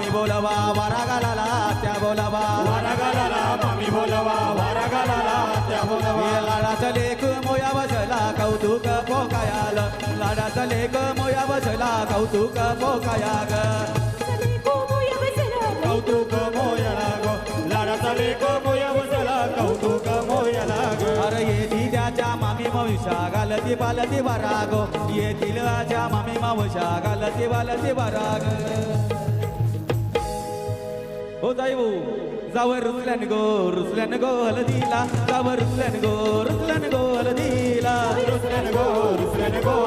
मामी बोलवा वारा गालाला त्या बोलवा वारा गालाला मामी बोलवा वारा गालाला त्या बोलवा लाडाचा लेक मोया बसला कौतुक पोकायाल लाडाचा लेक मोया बसला कौतुक पोकाया ग कौतुक मोयला गो लाडाचा लेक मोया बसला कौतुक मोयला गो अरे येती त्याच्या मामी मावशा गालती बालती बाराग येतील आच्या मामी मावशा गालती बालती बाराग हो जाऊ जावर रुसल्यान गो हलदीला जावर रुसल्यान गो हलदीला रुसल्यान गो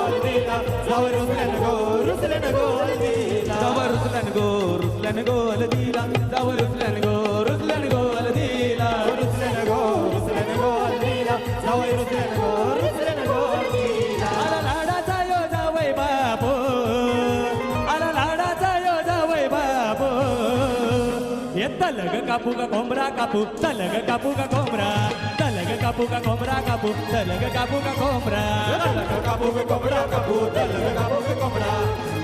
हल्दीला जावर रुसल्यान गो हल्दीला जावर रुसल्यान गो हलदीला जावर रुसल्यान गो हलदीला रुसल्यान गो हल्दीला जावर रुसल्यान गो हल्दीला आला लाडाचा यो जावई बापो आला लाडाचा यो जावई बापो ये तलग कापू का कोंबरा कापू तलग कापू का कोंबरा तलग कापू का कोंबरा कापू तलग कापू का कोंबरा तलग कापू के कोंबडा कापू तलग कापू के कोंबडा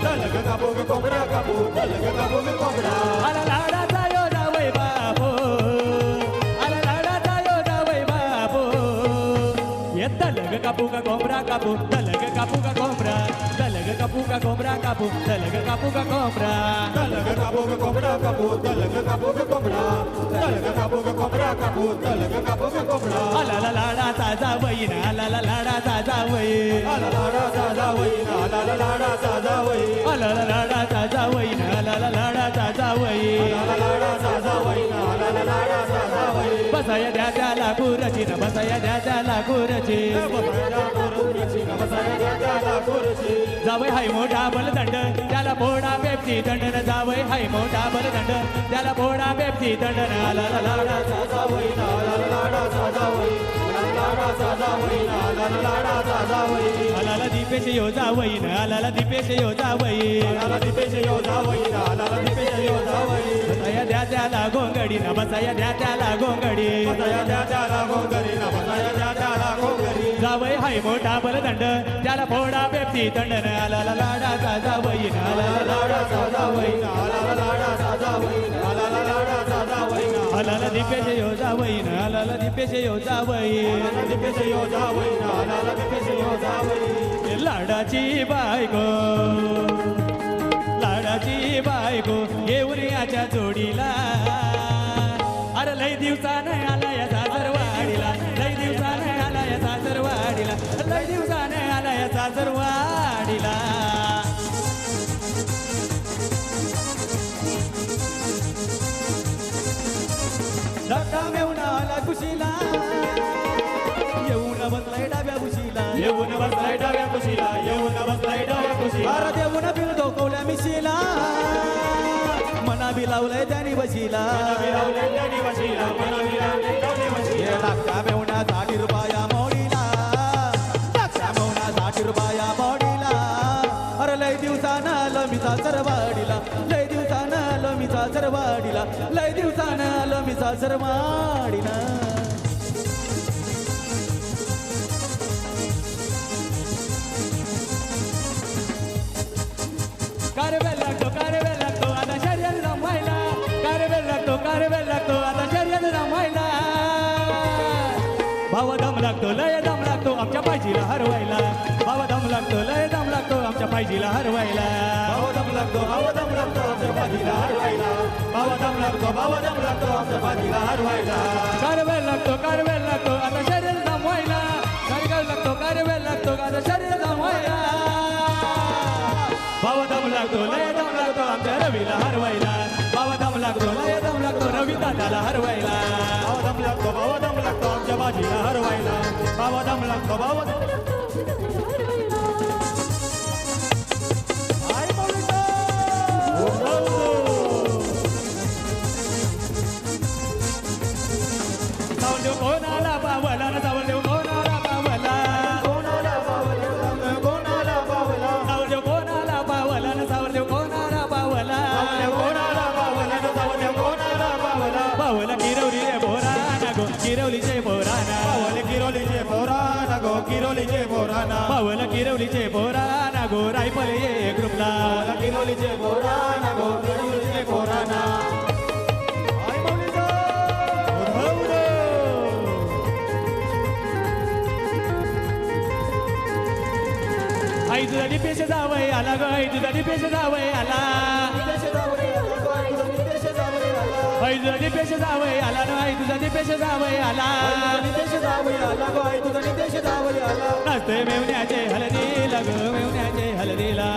तलग कापू के कोंबडा कापू तलग कापू के कोंबडा आला लाडाचा यो जावई बापो आला लाडाचा यो जावई बापो ये तलग कापू का कोंबरा कापू तलग कापू का कोंबरा तलग कापू का कोंबरा कापू तलग कापू का कोंबरा तलग कापू के कोंबडा कापू तलग कापू के कोंबडा तलग कापू के कोंबडा कापू तलग कापू के कोंबडा आला लाडाचा जावई ना आला लाडाचा जावई आला लाडा साजा वैना आला लाडा साजा वै आला लाडाचा जावई ना आला लाडाचा जावई आला लाडा साजा वैना आला लाडा साजा वै बसाया द्या त्याला खुरची ना बसाया द्या त्याला खुरची बसाया कुरुची बसाया त्याला कुरुची जावई हाय मोठा बलदंड त्याला पोडा पेपची दंडन जावई हाय मोठा बलदंड त्याला पोडा पेपची दंडन आला लाडा साजा वैना आला लाडा साजा वै लाडा साजा वैना आला लाडा साजा वै आला दीपेश यो जावई ना आला दीपेश यो जावई आला दीपेश योजा वैना आला दीपेश योजा वै बसाया द्या त्याला गोंगडी ना बसाया द्या त्याला गोंगडी बसाया त्याला गोंगरी ना बसाया त्याला गोंगरी जावई हाय मोठा बलदंड त्याला फोडा पेपची दंडन आला लाडाचा जावई ना आला लाडा साजा वैना आला लाडा साजा वैना आला लाडा साजा वैना आला दीपेश यो जावई ना आला दीपेश यो जावई आला दीपेश योजा वैना आला दीपेश योजा वै लाडाची बायको लाडाची बायको येऊन याच्या जोडीला अरे लय दिवसानं आला या सासरवाडीला लय दिवसानं आला या सासरवाडीला लय दिवसानं आला या सासरवाडीला धक्का मेवून आला कुशीला येऊन बसलाय डाव्या कुशीला येऊन बसलाय डाव्या कुशीला येऊन बसलाय डाव्या कुशीला अरे देऊन बिल डोकवल्या मिशीला मना बी लावलंय त्यानी बशीला विरावले त्यानी वशीला मना विरावले त्यानी वशीला धक्का मेवून 60 रुपया मोडीला धक्का मेवून 60 रुपया मोडीला अरे लय दिवसानं आलो मी सासरवाडीला लय दिवसानं आलो मी सासरवाडीला लय दिवसानं आलो मी सासरवाडीला कारवेल लागतो आता शर्यत रमायला कारवेल लागतो आता शर्यत रमायला भाव दम लागतो लय दम लागतो आमच्या पायजीला हरवायला भाव दम लागतो लय दम लागतो आमच्या पायजीला हरवायला भावदम लागतो आमच्या बाजीला हरवायला भावदम लागतो आमच्या बाजीला हरवायला कारवेल लागतो आता शर्यत रमायला कारवेल लागतो आता शर्यत रमायला भाव दम लागतो लय दम लागतो आमच्या रवीला हरवायला भाव दम लागतो लय दम लागतो रवी दादाला हरवायला भावदम लागतो आमच्या बाजीला हरवायला भावदम लागतो सावरदेव कोणाला पावला ना सावरदेव कोणाला पावला सावरदेव कोणाला पावला ना सावरदेव कोणाला पावला पावला किरवलीचे बोराना गो किरवलीचे बोराना किरोलीचे बोराना पावला किरवलीचे बोराना गो रायफल ये ग्रुपला किरोलीचे बोराना गो किरोलीचे बोराना तुझा पेश जावई आला ग आई तुझा पेश जावई आला आई तुझा पेश जावई आला ना आई तुझा पेश जावई आला नाचते मेवण्याचे हळदीला ग मेवण्याचे हळदीला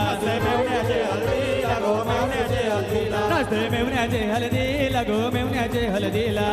नाचते मेवण्याचे हळदीला ग मेवण्याचे हळदीला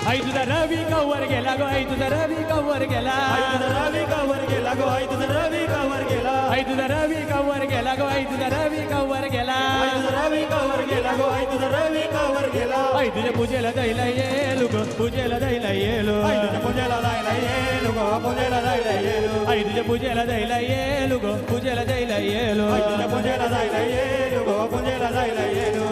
आई तुझा रवी कवर गेला गो आई तुझा रवी कवर गेला आई तुझा रवी कवर गेला गो आई तुझा रवी कवर गेला आई तुझा रवी कवर गेला गो आई तुझा रवी कवर गेला आई तुझा रवी कवर गेला गो आई तुझा रवी कवर गेला आई तुझ्या पूजेला जायला येलो गो पूजेला जायला येलो आई तुझ्या पूजेला जायला येलो गो पूजेला जायला येलो आई तुझ्या पूजेला जायला येलो गो पूजेला जायला येलो आई तुझ्या पूजेला जायला येलो गो पूजेला जायला येलो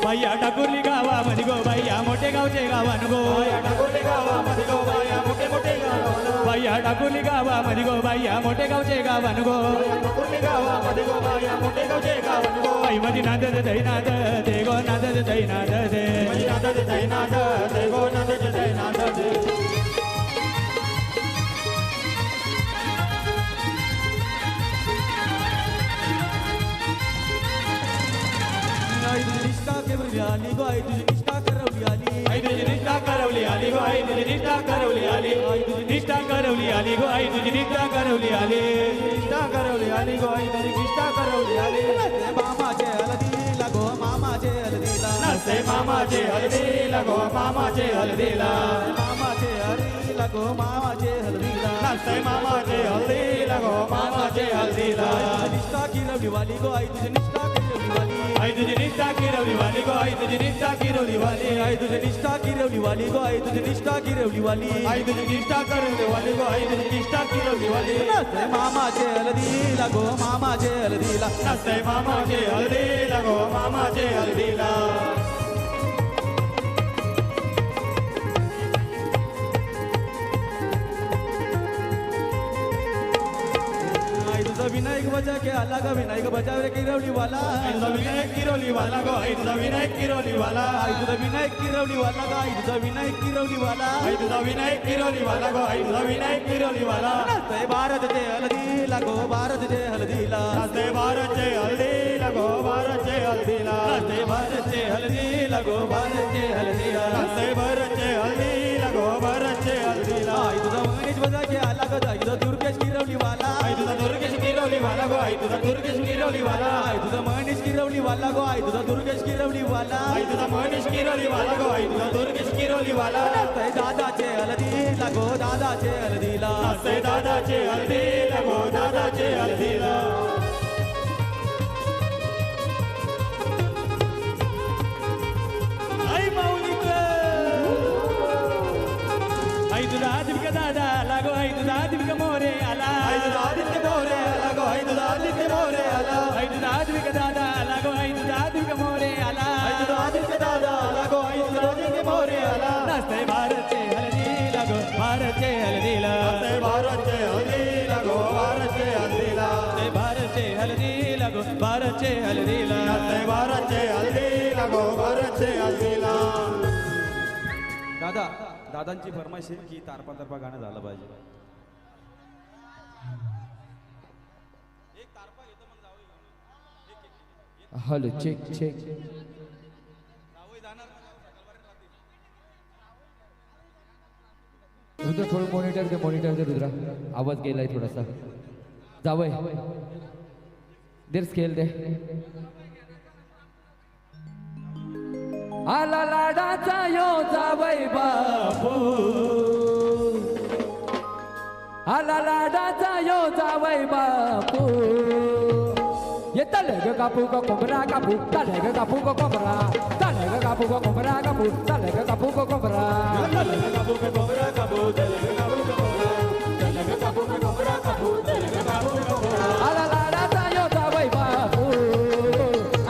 बाया ठाकुर्ली गावामध्ये गो बाया मोठे गावचे गावान गो बाया ठाकुर्ली गावामध्ये गो बाया मोठे मोठे गावान बाया ठाकुर्ली गावामध्ये गो बाया मोठे गावचे गावान गो ठाकुर्ली गावामध्ये गो बाया मोठे गावचे गावान गो आई माझी नाद दे नाद दे गो नाद दे नाद दे माझी नाद दे नाद दे गो नाद दे नाद दे आई तुझी निष्ठा करवली आली गो आई तुझी निष्ठा करवली आली आई तुझी निष्ठा करवली आली गो आई तुझी निष्ठा करवली आली आई तुझी निष्ठा करवली आली गो आई तुझी निष्ठा करवली आली निष्ठा करवली आली गो आई तुझी निष्ठा करवली आली मामाचे हळदीला गो मामाचे हळदीला नसते मामाचे हळदीला गो मामाचे हळदीला मामाचे हळदीला गो मामाचे हळदीला नसते मामाचे हळदीला गो मामाचे हळदीला निष्ठा किरवली वाली गो आई तुझी निष्ठा किरवली वाली आई तुझी निष्ठा किरवली वाली गो आई तुझी निष्ठा किरवली वाली आई तुझी निष्ठा किरवली वाली गो आई तुझी निष्ठा किरवली वाली आई तुझी निष्ठा करवली वाली गो आई तुझी निष्ठा किरवली वाली नसते मामाचे हळदीला गो मामाचे हळदीला नसते मामाचे हळदीला गो मामाचे हळदीला विनायक बजा के आला गा विनायक बजाव रे किरवली वाला आई तुझा विनायक किरवली वाला गो आई तुझा विनायक किरवली वाला आई तुझा विनायक किरवली वाला गो आई तुझा विनायक किरवली वाला आई तुझा विनायक किरवली वाला गो आई तुझा विनायक किरवली वाला नसते भारत जे हळदीला गो भारत जे हळदीला नसते भारत जे हळदीला गो भारत जे हळदीला नसते भारत जे हळदीला गो भारत जे हळदीला नसते भारत जे हळदीला गो भारत जे हळदीला आई तुझा मनीष बजा के आला गा आई तुझा दुर्गेश किरवली वाला आई तुझा दुर्गेश किरवली वाला गो आई तुझा दुर्गेश किरवली वाला आई तुझा मनीष किरवली वाला गो आई तुझा दुर्गेश किरवली वाला आई तुझा मनीष किरवली वाला गो आई तुझा दुर्गेश किरवली वाला नसते दादाचे हळदीला गो दादाचे हळदीला नसते दादाचे हळदीला गो दादाचे हळदीला आई माऊली आई तुझा आदित्य दादा आला गो आई तुझा आदित्य मोरे आला आई तुझा आदित्य मोरे आला गो आई तुझा आदित्य मोरे आला आई तुझा आदित्य दादा आला गो आई तुझा आदित्य मोरे आला आई तुझा आदित्य दादा आला गो आई तुझा आदित्य मोरे आला नसते भारतचे हळदीला गो भारतचे हळदीला नसते भारतचे हळदीला गो भारतचे हळदीला नसते भारतचे हळदीला गो भारतचे हळदीला नसते भारतचे हळदीला गो भारतचे हळदीला दादा दादांची फरमाईश आहे की तारपा तारपा गाणं झालं पाहिजे हॅलो चेक चेक रुद्र थोडं मॉनिटर दे रुद्रा आवाज गेलाय थोडासा जावय देर स्केल दे आला लाडाचा यो जावय बापू आला लाडाचा यो जावय बापू येतले ग कापू ग कोंबरा कापू तले ग कापू ग कोंबरा तले ग कापू ग कोंबरा कापू तले ग कापू ग कोंबरा तले ग कापू ग कोंबरा कापू तले ग कापू ग कोंबरा तले ग कापू ग कोंबरा कापू तले ग कापू ग कोंबरा आला लाडाचा यो जावय बापू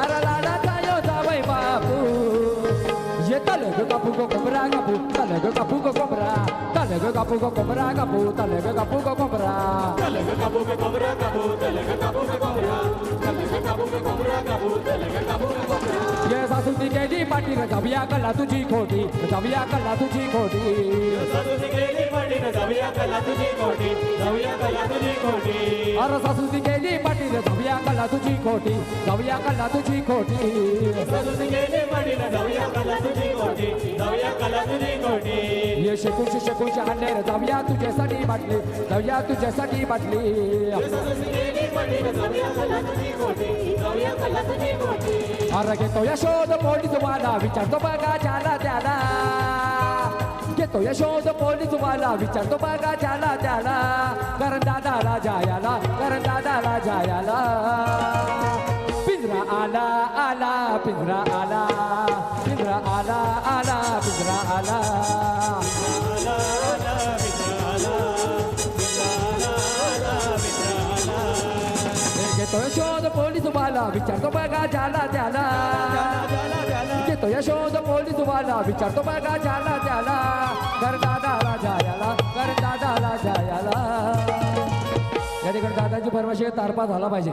आला लाडाचा यो जावय बापू येतले ग कापू ग कोंबरा कापू kapu go kombra talaga kapu go kombra kapu talaga kapu go kombra talaga kapu go kombra kapu talaga kapu go kombra talaga kapu go kombra kapu talaga kapu go kombra ये सासुती केली पाठी जाऊया कला तुझी खोटी जाऊया कला तुझी खोटी सासूची गेली पाठी जाऊया कला तुझी खोटी जाऊया कला तुझी खोटी अरे सासुती केली पाठी जाऊया कला तुझी खोटी जाऊया कला तुझी खोटी सासूची गेली पाठी जाऊया कला तुझी खोटी जाऊया कला तुझी खोटी ये शेकूनशी अंडेर जाऊया तुझ्यासाठी बाटली जाऊया तुझ्यासाठी बाटली सासूची गेली पाठी जाऊया कला तुझी खोटी जाऊया कला तुझी खोटी अरे घेतो यशोद पोलीस वाला विचारतो बघा ज्याला त्याला घेतो यशोद पोलीस वाला विचारतो बघा ज्याला त्याला कारण दादाला जायाला कारण दादाला जायाला पिंजरा आला आला पिंजरा आला पिंजरा आला आला पिंजरा आला घेतो यशोद पोलीस वाला विचारतो बघा ज्याला त्याला घेतो यशोद पोलीस वाला विचारतो बघा ज्याला त्याला कर दादाला जायाला कर दादाला जायाला या ठिकाणी दादाची फरमाशी तारपा झाला पाहिजे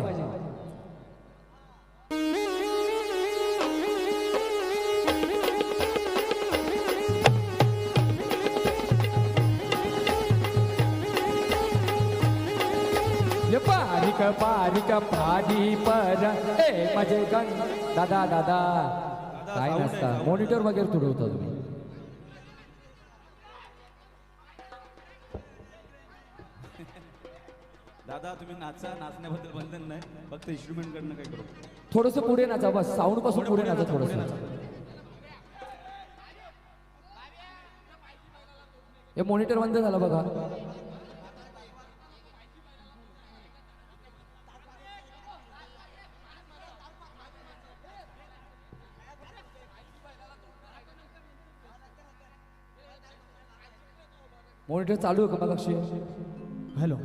बारीक बारीक पाणी पर ए माझे गंग दादा दादा काय नसता मॉनिटर वगैरे तुडवता तुम्ही दादा तुम्ही नाचा नाचण्याबद्दल बंधन नाही फक्त इन्स्ट्रुमेंट कडनं काय करू थोडस पुढे नाचा बस साऊंड पासून पुढे नाचा थोडस हे मॉनिटर बंद झाला बघा मॉनिटर चालू आहे का बघा हॅलो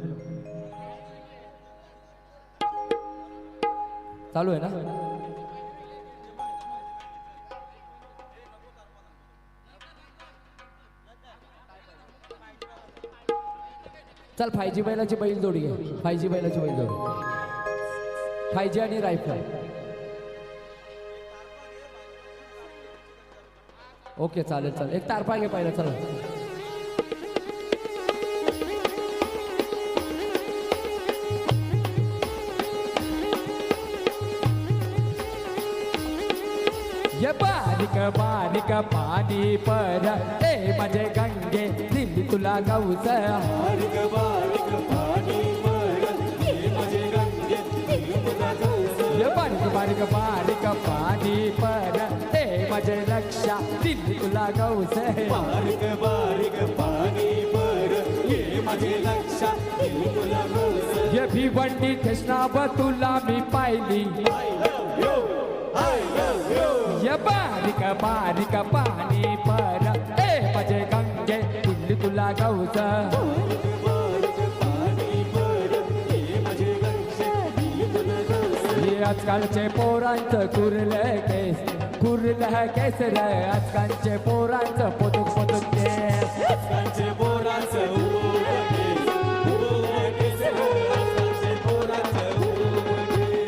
चालू आहे ना चल 5G बैलाची बैल जोडी घे 5G बैलाची बैल जोडी 5G आणि रायफल ओके चालेल चालेल एक तारपा घे पहिला चला ये बारीक बारीक पाणी पर ए माझे गंगे दिली तुला गौस बारीक बारीक पाणी पर हे माझे गंगे तुला गौस ये बारीक बारीक बारीक पाणी पर ए माझे लक्षा दिली तुला गौस बारीक बारीक पाणी पर हे माझे लक्ष तुला गौस ये भिवंडी ठेसनाब तुला मी पाहिली ये बारीक बारीक पाणी पर ए माझे गंगे दिली तुला गौस ये आजकालचे पोरांचं कुर्ल केस रे आजकालचे पोरांचं पोतुक पोतुक केस आजकालचे पोरांचं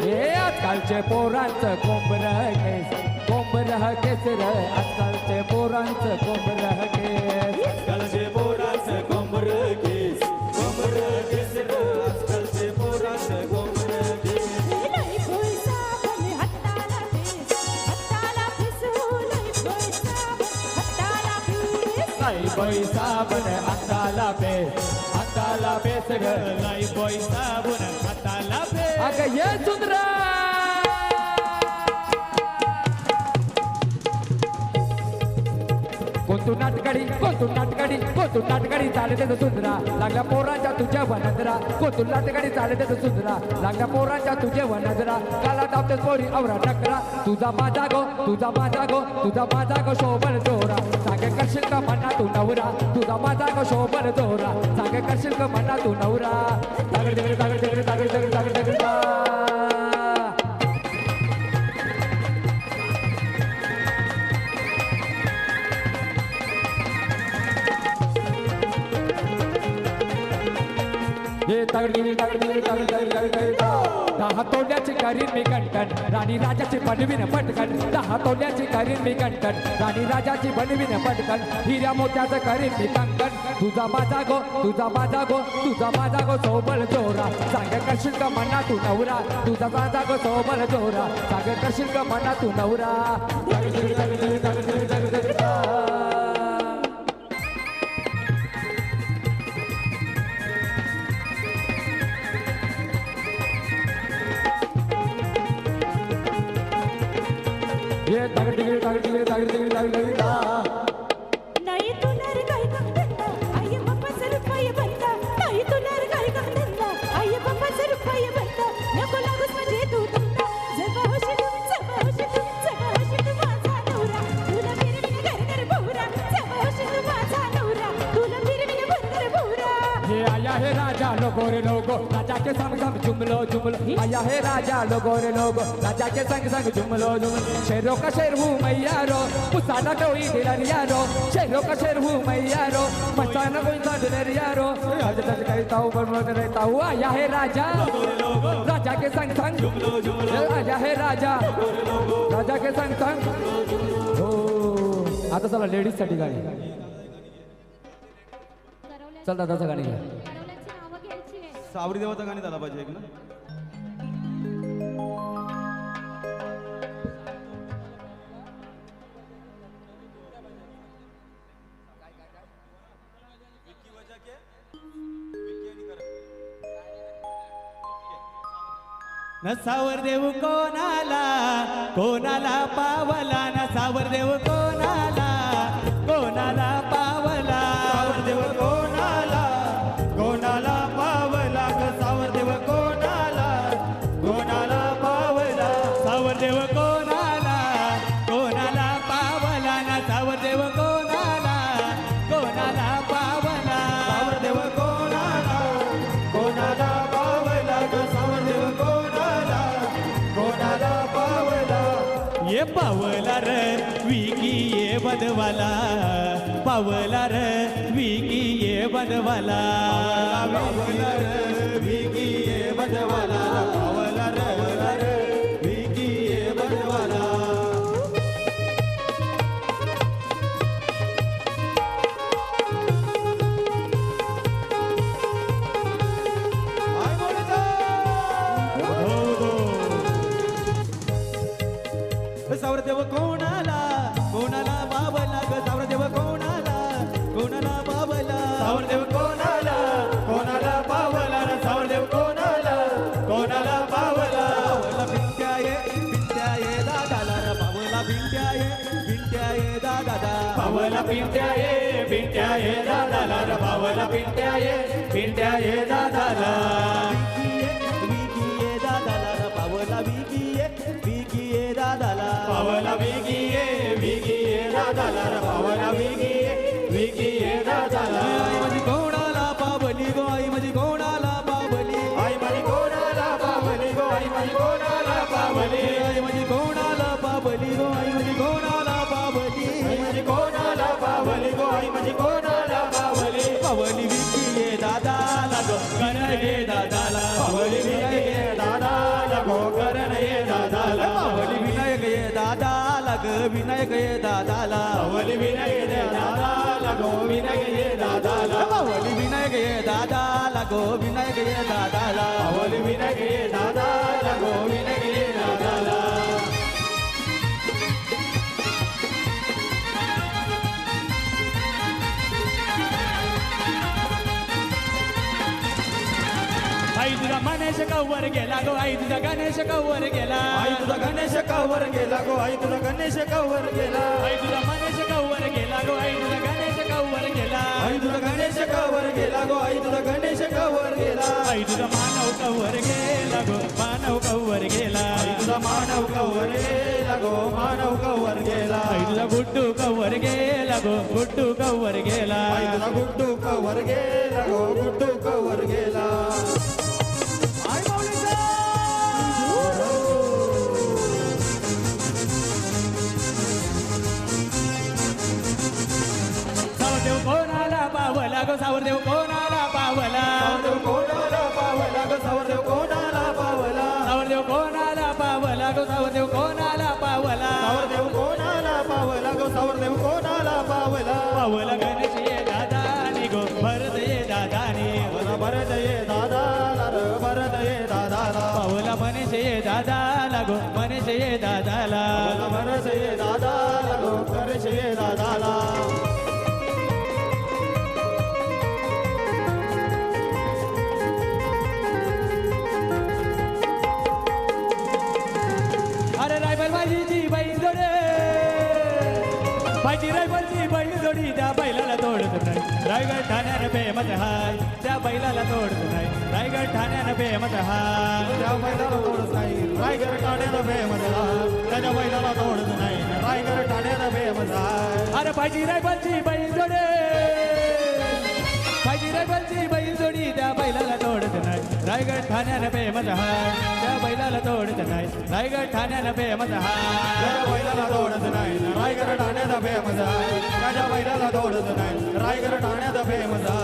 हे आजकालचे पोरांचं कोंबर केस रे आजकालचे पोरांचं कोंबर केस आजकालचे पोरांचं कोंबर केस आजकालचे पोरांचं कोंबर केस बाई साबण हाताला बेस ग लाई बॉय साबण हाताला अगं ये सुंदरा कोणतू नाटकडी चालते सुंदरा लागल्या पोरांच्या तुझ्या वनदरा कोणतू नाटकडी चालते सुंदरा लागल्या पोरांच्या तुझ्या वनदरा काला दाबते पोरी आवरा टकरा तुझा माझा गो शोभन जोरा सांगे करशील का म्हणा तू नवरा तुझा माझा गो शोभन जोरा सांगे करशील का म्हणा तू नवरा तागड हे तगडी तगडी तगडी तगडी दहा तोंड्याची करीन मी कणकण राणी राजाची बनवीन पटकन दहा तोंड्याची करीन मी कणकण राणी राजाची बनवीन पटकन हिऱ्या मोत्याचं करीन मी कंकण तुझा माझा गो तुझा माझा गो तुझा माझा गो सोबल जोरा सांग करशील का मना तू नवरा तुझा माझा गो सोबल जोरा सांग करशील का मना तू नवरा तगडी तगडी तगडी तगडी ये तगड़ी तगड़ी तगड़ी तगड़ी नाही तुला रे काय धंदा आई बाप्पा रुपये बंदा नाही तुला रे काय धंदा आई बाप्पा रुपये बंदा नको लागूस म्हणजे तू धंदा जमा होशील माझा नवरा तुला फिरविन घर घर भोवरा जमा होशील माझा नवरा तुला फिरविन घर घर भोवरा ये आया है राजा लोगो रे लोगो राजा के संग संग जुमलो जुमलो आया है राजा लोगो रे लोगो राजा के संग संग जुमलो जुमलो शेरों का शेर हूँ मैया रो पुसाना कोई दिलरिया रो शेरों का शेर हूँ मैया रो मचाना कोई दिलरिया रो आज तक कहता हूँ बनवा रहता हूँ आया है राजा राजा के संग संग आया है राजा राजा के संग संग हो आता चला लेडीज साठी गाणी चल दादाचं गाणी घ्या सावरी देवाचं गाणी झाला पाहिजे एक ना नसावर देव कोणाला कोणाला पावला नसावर देव कोणाला कोणाला पावला सावर देव कोणाला कोणाला पावला ग सावर देव कोणाला कोणाला पावला सावर देव कोणाला कोणाला पावला ना सावर देव कोणाला कोणाला पावला सावर देव कोणाला कोणाला पावला ग सावर देव कोणाला कोणाला पावला ये पावला र विकी ये बदवाला पावला र विकी ये बदवाला पावला रे भिगी ये बजवाला पावला रे भिगी ये बजवाला आय बोलता सावर देव कोणाला कोणाला पावला ग सावर देव कोणाला कोणाला पावला सावर देव कोणाला कोणाला पावला रे सावर देव कोणाला कोणाला पावला पावला भिंट्या ये दादाला र पावला भिंट्या ये दादा पावला पिंट्या ये दादाला रे पावला पिंट्या ये दादाला विकी ये दादाला र पावला विकी ये दादाला पावला भिगी ये दादाला रे पावला भिगी ये दादाला आई माझी कोणाला पावली गो आई माझी कोणाला पावली आई माझी कोणाला पावली गो आई माझी कोणाला पावली आई माझी कोणाला पावली गो आई माझी कोणाला पावली आई माझी कोणाला पावली गो आई माझी कोणाला पावली पावली विकी ये दादाला गो करण ये दादाला पावली भिगी ये दादाला गो करण ये दादाला पावली विनायक ये दादाला ग विनायक ये दादाला पावली विनायक ये दादाला गो विनायक ये दादाला पावली विनायक ये दादाला गो विनायक ये दादाला पावली विनायक ये दादाला गो विनायक ये दादाला आई तुझा गणेश कवर गेला गो आई तुझा गणेश कवर गेला आई तुझा गणेश कवर गेला गो आई तुझा गणेश कवर गेला आई तुझा गणेश कवर गेला गो आई तुझा गणेश कवर गेला आई तुझा गणेश कवर गेला गो आई तुझा गणेश कवर गेला आई तुझा मानव कवर गेला गो मानव कवर गेला आई तुझा मानव कवर गेला गो मानव कवर गेला आई तुझा गुड्डू कवर गेला गो गुड्डू कवर गेला आई तुझा गुड्डू कवर गेला गो गुड्डू कवर गेला आई माऊलीचा सावरदेव कोणाला पावला गो सावरदेव कोणाला पावला सावरदेव कोणाला कळसावर देव कोणाला पावला पावला गणेश ये दादा निघो भरत ये दादानी पावला भरत ये दादा भरत ये दादाला पावला मनीष ये दादा लागो मनीष ये दादाला पावला भरत ये दादाला गणेश ये दादाला अरे रायबल माझी बैल जोडे माझी रायबलची बैल जोडी त्या बैलाला तोडत नाही रायगड ठाण्यानं बेमत हाय त्या बैलाला तोडत नाही रायगड ठाण्यानं बेमत हाय त्या बैलाला तोडत नाही रायगड ठाण्याला बेमजला त्याच्या बैलाला तोडत नाही रायगड ठाण्याला बेमजला अरे माझी रायबलची बैल जोडे माझी रायबलची बैल जोडी त्या बैलाला तोडत नाही रायगड ठाण्यानं बेमत हाय त्या बैलाला तोडत नाही रायगड ठाण्यानं बेमत हाय त्या बैलाला तोडत नाही रायगड ठाण्याचा बेमजा त्याच्या बैलाला तोडत नाही रायगड ठाण्याचा बेमजा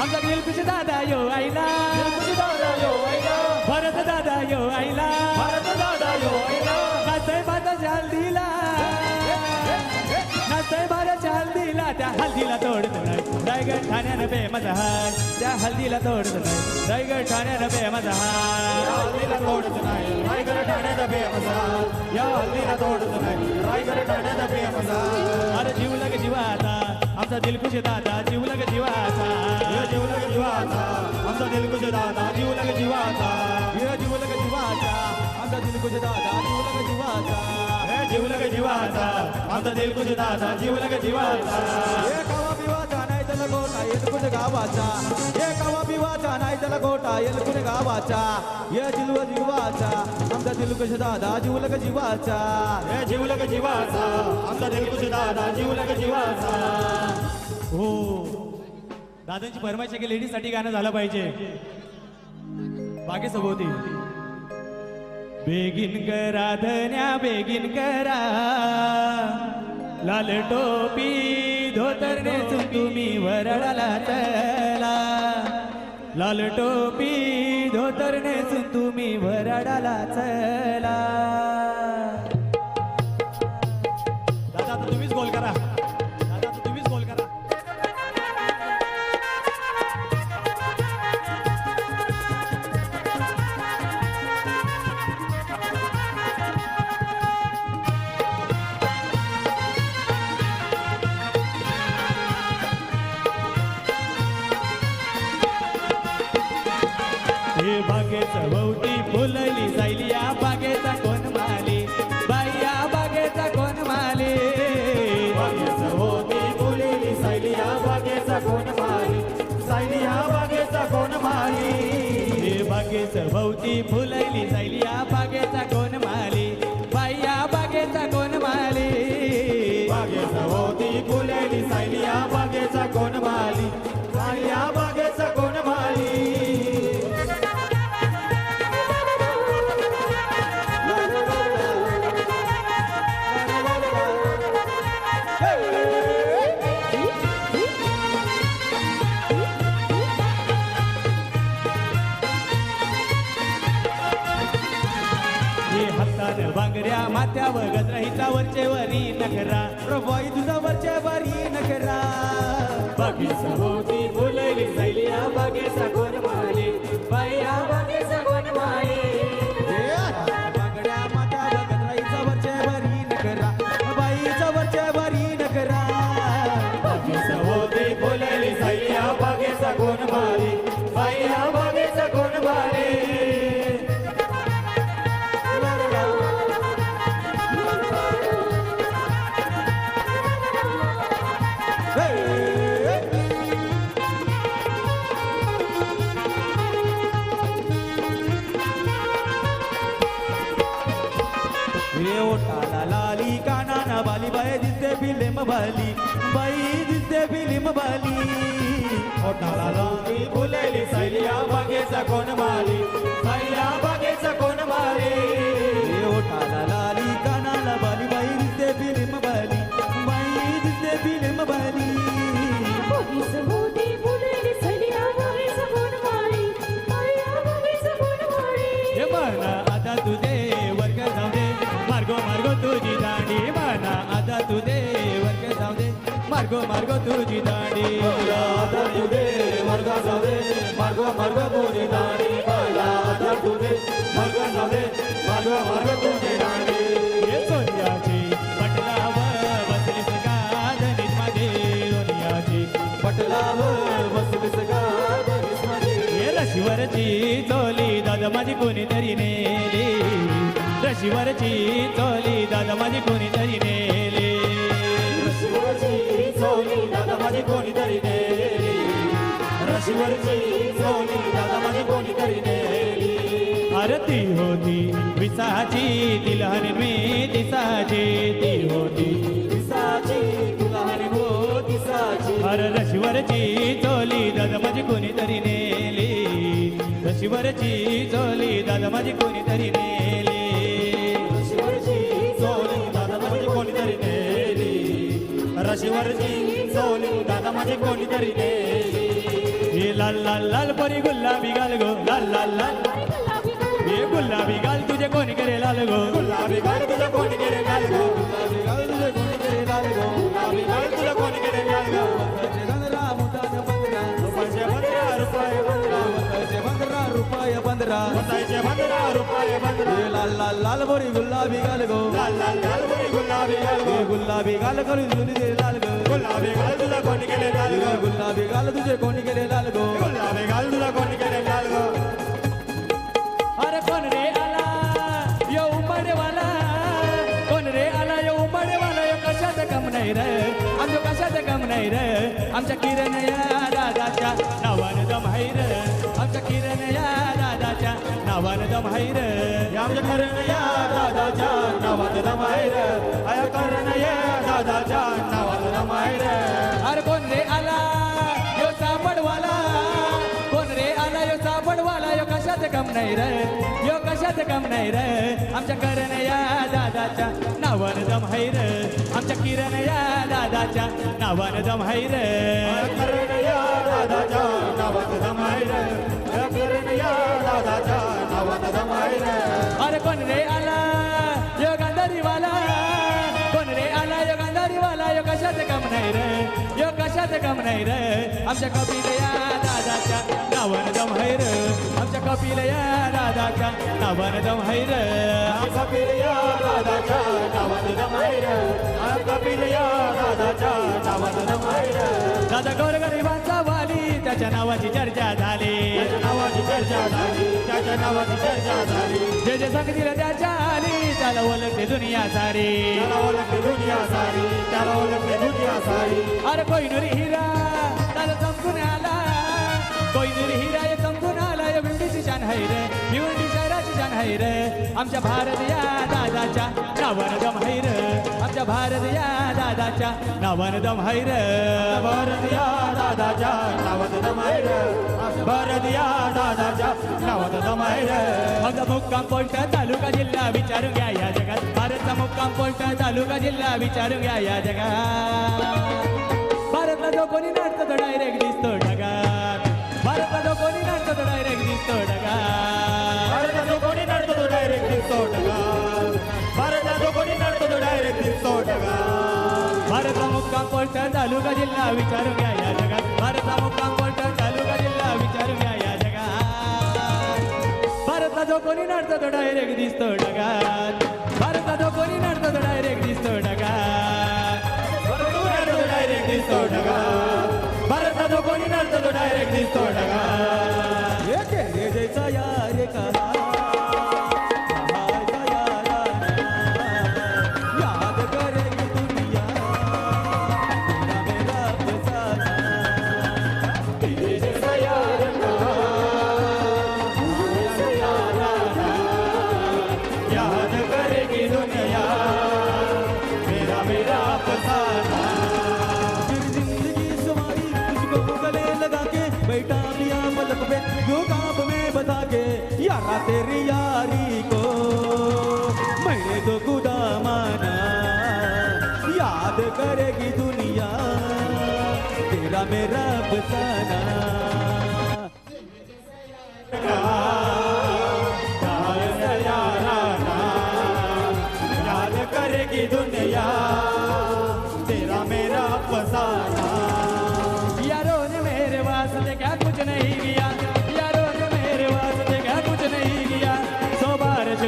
आमचा दिलखुश दादा यो आईला दादा यो ऐका भरत दादा यो आईला भारत दादा यो ऐका नाचय बाजा चाल दिला नाचय बाजा चाल दिला त्या हल्दीला तोडत नाही रायगड ठाण्यानं बेमत हाय त्या हल्दीला तोडत नाही रायगड ठाण्यानं बेमत हाय या हल्दीला तोडत नाही रायगड ठाण्याचा बेमजा या हल्दीला तोडत नाही रायगड ठाण्याचा बेमजा अरे जीवलग जीवाचा आमचा दिलखुश दादा जीवलग जीवाचा या जीवलग जीवाचा आमचा दिलकुश दादा जीवलग जीवाचा हे जीवलग जीवाचा आमचा दिलखुश दादा जीवलग जीवाचा हे जीवलग जीवाचा आमचा दिलकुश दादा जीवलग जीवाचा हे कावा बिवाचा नाही त्याला गोटा येलकुन गावाचा हे कावा बिवाचा नाही त्याला गोटा येलकुन गावाचा हे जिलव जीवाचा आमचा दिलकुश दादा जीवलग जीवाचा हे जीवलग जीवाचा आमचा दिलकुश दादा जीवलग जीवाचा हो दादांची फरमाईश आहे की लेडीजसाठी गाणं झालं पाहिजे बाकी सभोवती बेगिन करा धन्या बेगिन करा लाल टोपी धोतर नेसून तुम्ही वरडाला चला लाल टोपी धोतर नेसून तुम्ही वरडाला चला दादा आता तुम्हीच गोल करा दादा आता तुम्हीच गोल करा हे बागेचं भोवती फुलली जायली या बागेचा कोण माली बाई या बागेचा कोण माली बागेचा होती फुलेली सायली या बागेचा कोण मारी सायली या बागेचा कोण मारी हे बागेचं भोवती फुलली जायली या बागेचा कोण माली बाई या बागेचा कोण माली बागेचा होती फुलेली सायली या बागेचा कोण मारी सायली या बागेचा कोण मारी हे हातानं बांगड्या माथ्यावर गजराईचा वरचे वरी नखरा प्रभाई तुझा वरचे वरी नखरा बागेचा होती फुलेली सायली या बागेचा कोण मारी बाई या बागेचा कोण मारी बांगड्या माथ्यावर गजराईचा वरचे वरी नखरा बाईचा वरचे वरी नखरा बागेचा होती फुलेली सायली या बागेचा कोण मारी बाई या बागेचा कोण मारी हे ओठाला लाली कानाना बाली बाई दिसते फिल्म बाली बाई दिसते फिल्म बाली ओठाला लावली फुलेली सायली या बागेचा कोण मारी सायली या बागेचा कोण मारी हे ओठाला लाली कानाला बाली बाई दिसते फिल्म बाली बाई दिसते फिल्म बाली मार्गो मार्गो तुझी दांडी मला आधार तू दे मार्ग जाऊ दे मार्ग मार्ग तुझी दांडी मला आधार तू दे मार्ग जाऊ दे मार्ग मार्ग तुझी दांडी हे सोनियाची पटलावर बसलीस गादनीत माझे सोनियाची पटलावर बसलीस का बनीस माझी हे रशीवरची चोली दादा माझी कोणीतरी नेली रशीवरची चोली दादा माझी कोणीतरी नेली रशीवरची चोली दादा माझी कोणीतरी नेली रशीवरची चोली दादा माझी कोणीतरी नेली आरती होती विसाची तिलहन मी दिसाची ती होती दिसाची तुला हरी हो दिसाची अरे रशीवरची चोली दादा माझी कोणीतरी नेली रशीवरची चोली दादा माझी कोणीतरी नेली रशीवरची चोली दादा माझी कोणीतरी नेली रशीवरची चोली दादा माझी कोणीतरी नेली हे लाल लाल लाल परी गुलाबी गाल गो लाल लाल लाल हे गुलाबी गाल तुझे कोणी करे लाल गो गुलाबी गाल तुझा कोणी केले गाल गो गुलाबी गाल तुझा कोणी केले गाल गो गुलाबी गाल तुझा कोणी केले गाल गो रुपये 15 रुपये 15 वसायचे 15 रुपये 15 हे लाल लाल लाल परी गुलाबी गाल गो लाल लाल लाल बोरी गुलाबी गाल गो हे गुलाबी गाल करून जुनी दे लाल गो गुलाबी गाल तुझा कोणी केले गाल गो गुलाबी गाल तुझे कोणी केले लाल गो गुलाबी गाल तुझा कोणी केले गाल गो अरे कोण रे आला यो उमडेवाला कोण रे आला यो उमडेवाला यो कशात कम नाही रे आमच्या कशात कम नाही रे आमच्या किरण या दादाच्या नावानं दम आहे रे आमच्या किरण या दादाच्या नावानं दम आहे रे आमच्या करण या दादाच्या नावात दमायर आया करण या दादाच्या नावात दमायर अरे कोण रे आला यो सापडवाला कोण रे आला यो सापडवाला यो कशात कम नाही रे यो कशात कम नाही रे आमच्या करण या दादाच्या नावानं दम आहे रे आमच्या किरण या दादाच्या नावानं दम आहे रे करण या दादाच्या नावात दमायर करण या दादाच्या नावात दमायर अरे कोण रे आला यो गांधारीवाला कोण रे आला यो गांधारीवाला यो कशात कम नाही रे यो कशात कम नाही रे आमच्या कपिल या दादाच्या नावानं दम आहे रे आमच्या कपिल या दादाच्या नावानं दम आहे रे कपिल या दादाच्या नावात दमायर कपिल या दादाच्या नावात दमायर दादा गोरगरिबांचा वाली त्याच्या नावाची चर्चा झाली त्याच्या नावाची चर्चा झाली त्याच्या नावाची चर्चा झाली जे जे सांगतील त्याच्या आली त्याला ओळखते दुनिया सारी त्याला ओळखते दुनिया सारी त्याला ओळखते दुनिया सारी अरे कोहिनूर हिरा त्याला चमकून आला कोहिनूर हिरा ये चमकून आला या विंडीची शान आहे रे भिवंडी शहराची शान आहे रे आमच्या भारत या दादाच्या नावानं दम आहे रे आमच्या भारत या दादाच्या नावानं दम आहे रे भारत या दादाच्या नावात दमायर भारत या दादाच्या नावात दमायर आमचा मुक्काम पोस्ट तालुका जिल्हा विचारून घ्या या जगात भारतचा मुक्काम पोस्ट तालुका जिल्हा विचारून घ्या या जगात भारतला जो कोणी नाचतो तो डायरेक्ट दिसतो ढगात भारतला जो कोणी नाचतो तो डायरेक्ट दिसतो ढगात भारतात जो कोणी नडतो तो डायरेक्ट दिसतो टगा भारतात जो कोणी नडतो तो डायरेक्ट दिसतो टगा भारतचा मुक्काम पोस्ट तालुका जिल्हा विचारून घ्या या जगात भारतचा मुक्काम पोस्ट तालुका जिल्हा विचारून घ्या या जगात भारतला जो कोणी नाचतो तो डायरेक्ट दिसतो ढगात भारतला जो कोणी नाचतो तो डायरेक्ट दिसतो ढगात डायरेक्ट दिसतो टगा भारतात जो कोणी नडतो तो डायरेक्ट दिसतो टगा ये तेरे जैसा यार कहा याद करेगी दुनिया तेरा मेरा अफसाना तेरे जैसा यार कहा याद करेगी दुनिया मेरा मेरा अफसाना फिर जिंदगी सवारी तुझको गले लगा के बैठा लिया पलक पे जो काम में बता के यारा तेरी यारी को मैंने तो खुदा माना याद करेगी दुनिया तेरा मेरा अफसाना याद करेगी दुनिया तेरा मेरा अफसाना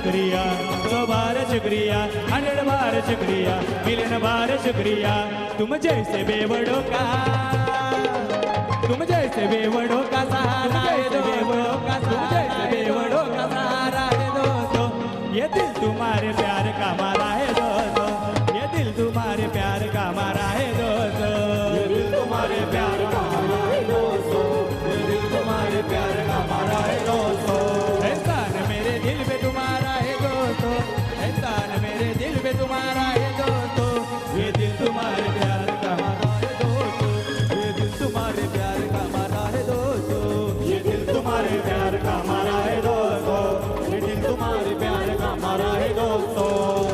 शुक्रिया 100 बार शुक्रिया 100 बार शुक्रिया मिलियन बार शुक्रिया तुम जैसे बेवड़ों का सहारा है बेवड़ों का सहारा है दोस्तों ये दिल तुम्हारे प्यार का मारा है दोस्तों ये दिल तुम्हारे प्यार का मारा है दोस्तों ये दिल तुम्हारे प्यार का मारा है दोस्तों ये दिल तुम्हारे प्यार का मारा है दोस्तों एहसान मेरे दिल पे तुम्हारा है दोस्तों एहसान मेरे दिल पे तुम्हारा है दोस्तों ये दिल तुम्हारे प्यार का मारा है दोस्तों ये दिल तुम्हारे प्यार का मारा है दोस्तों ये दिल तुम्हारे प्यार का मारा है दोस्तों ये दिल तुम्हारे प्यार का मारा है दोस्तों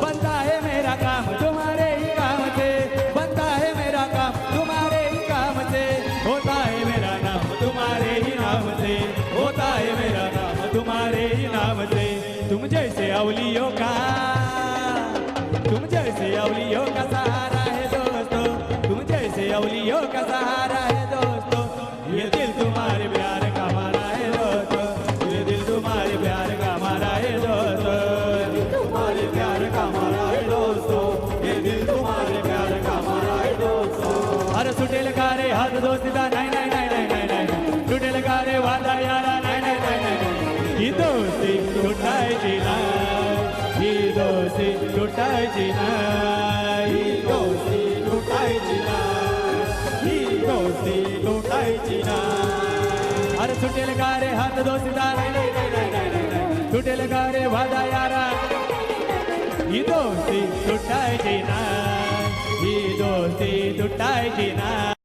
बनता है मेरा काम तुम्हारे ही काम से बनता है मेरा काम तुम्हारे ही काम से होता है मेरा नाम तुम्हारे ही नाम से होता है मेरा नाम तुम्हारे ही नाम से तुम जैसे अवलियों का सहारा है दोस्तों तुम जैसे अवलियों का सहारा है दोस्तों ये दिल तुम्हारे प्यार का मारा है दोस्तों ये दिल तुम्हारे प्यार का मारा है दोस्तों तुम्हारे प्यार का मारा है दोस्तों ये दिल तुम्हारे प्यार का मारा है दोस्तों अरे सुटेल का रे हात दोस्तीचा नाही नाही नाही नाही नाही नाही सुटेल का रे वादा यारा नाही नाही नाही नाही ही दोस्ती तुटायची नाही ही दोस्ती तुटायची नाही ही दोस्ती तुटायची नाही ही दोस्ती तुटायची नाही अरे सुटेल का रे हात दोस्तीचा नाही नाही नाही नाही नाही नाही सुटेल का रे वादा यारा ही दोस्ती तुटायची नाही ही दोस्ती तुटायची नाही